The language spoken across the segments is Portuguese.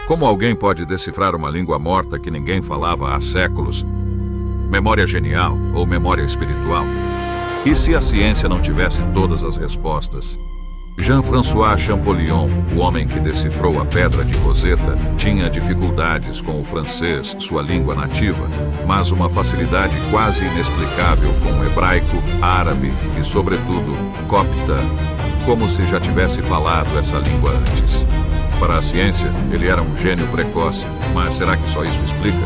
Como alguém pode decifrar uma língua morta que ninguém falava há séculos? Memória genial ou memória espiritual? E se a ciência não tivesse todas as respostas? Jean-François Champollion, o homem que decifrou a Pedra de Roseta, tinha dificuldades com o francês, sua língua nativa, mas uma facilidade quase inexplicável com o hebraico, árabe e, sobretudo, copta, como se já tivesse falado essa língua antes. Para a ciência, ele era um gênio precoce, mas será que só isso explica?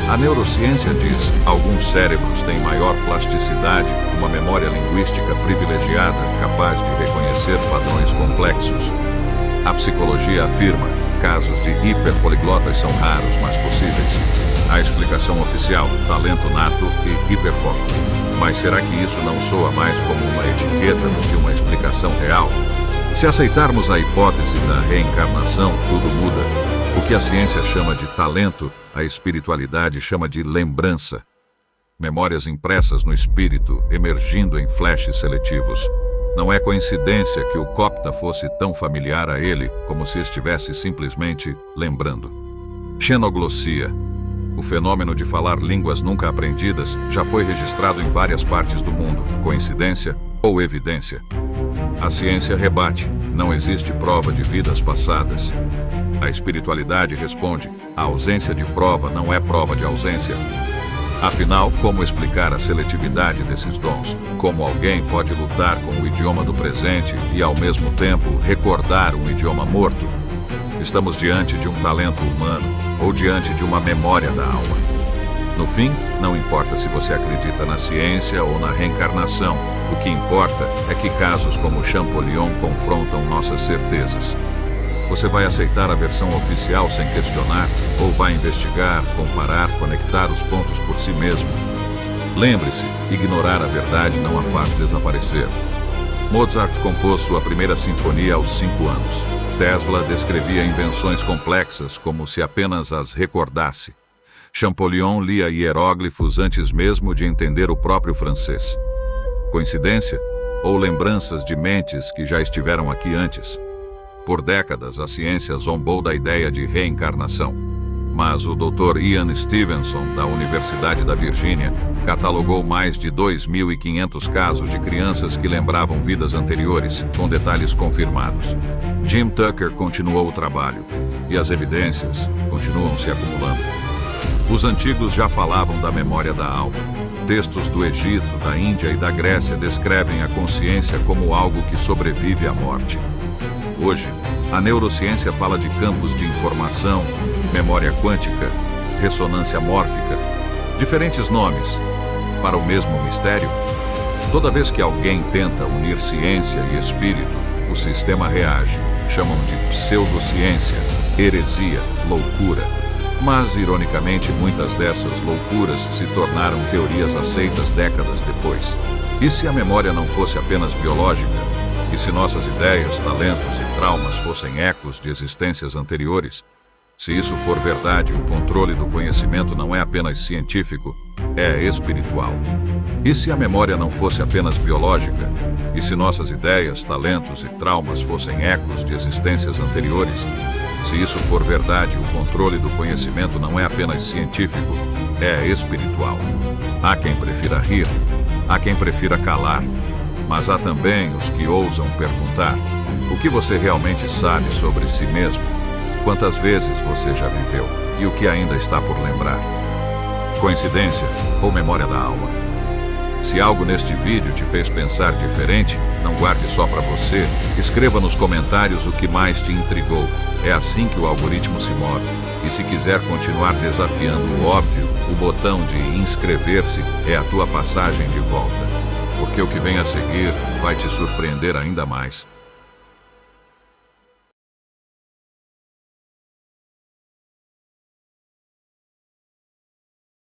A neurociência diz: alguns cérebros têm maior plasticidade, uma memória linguística privilegiada, capaz de reconhecer padrões complexos. A psicologia afirma: casos de hiperpoliglotas são raros, mas possíveis. A explicação oficial: talento nato e hiperfoco. Mas será que isso não soa mais como uma etiqueta do que uma explicação real? Se aceitarmos a hipótese da reencarnação, tudo muda. O que a ciência chama de talento, a espiritualidade chama de lembrança. Memórias impressas no espírito, emergindo em flashes seletivos. Não é coincidência que o copta fosse tão familiar a ele, como se estivesse simplesmente lembrando. Xenoglossia. O fenômeno de falar línguas nunca aprendidas já foi registrado em várias partes do mundo. Coincidência ou evidência? A ciência rebate: não existe prova de vidas passadas. A espiritualidade responde: a ausência de prova não é prova de ausência. Afinal, como explicar a seletividade desses dons? Como alguém pode lutar com o idioma do presente e, ao mesmo tempo, recordar um idioma morto? Estamos diante de um talento humano ou diante de uma memória da alma? No fim, não importa se você acredita na ciência ou na reencarnação. O que importa é que casos como Champollion confrontam nossas certezas. Você vai aceitar a versão oficial sem questionar? Ou vai investigar, comparar, conectar os pontos por si mesmo? Lembre-se, ignorar a verdade não a faz desaparecer. Mozart compôs sua primeira sinfonia aos 5 anos. Tesla descrevia invenções complexas como se apenas as recordasse. Champollion lia hieróglifos antes mesmo de entender o próprio francês. Coincidência? Ou lembranças de mentes que já estiveram aqui antes? Por décadas, a ciência zombou da ideia de reencarnação. Mas o Dr. Ian Stevenson, da Universidade da Virgínia, catalogou mais de 2.500 casos de crianças que lembravam vidas anteriores, com detalhes confirmados. Jim Tucker continuou o trabalho, e as evidências continuam se acumulando. Os antigos já falavam da memória da alma. Textos do Egito, da Índia e da Grécia descrevem a consciência como algo que sobrevive à morte. Hoje, a neurociência fala de campos de informação, memória quântica, ressonância mórfica, diferentes nomes para o mesmo mistério. Toda vez que alguém tenta unir ciência e espírito, o sistema reage. Chamam de pseudociência, heresia, loucura. Mas, ironicamente, muitas dessas loucuras se tornaram teorias aceitas décadas depois. E se a memória não fosse apenas biológica? E se nossas ideias, talentos e traumas fossem ecos de existências anteriores? Se isso for verdade, o controle do conhecimento não é apenas científico, é espiritual. E se a memória não fosse apenas biológica? E se nossas ideias, talentos e traumas fossem ecos de existências anteriores? Se isso for verdade, o controle do conhecimento não é apenas científico, é espiritual. Há quem prefira rir, há quem prefira calar, mas há também os que ousam perguntar: o que você realmente sabe sobre si mesmo? Quantas vezes você já viveu e o que ainda está por lembrar? Coincidência ou memória da alma? Se algo neste vídeo te fez pensar diferente, não guarde só para você. Escreva nos comentários o que mais te intrigou. É assim que o algoritmo se move. E se quiser continuar desafiando o óbvio, o botão de inscrever-se é a tua passagem de volta. Porque o que vem a seguir vai te surpreender ainda mais.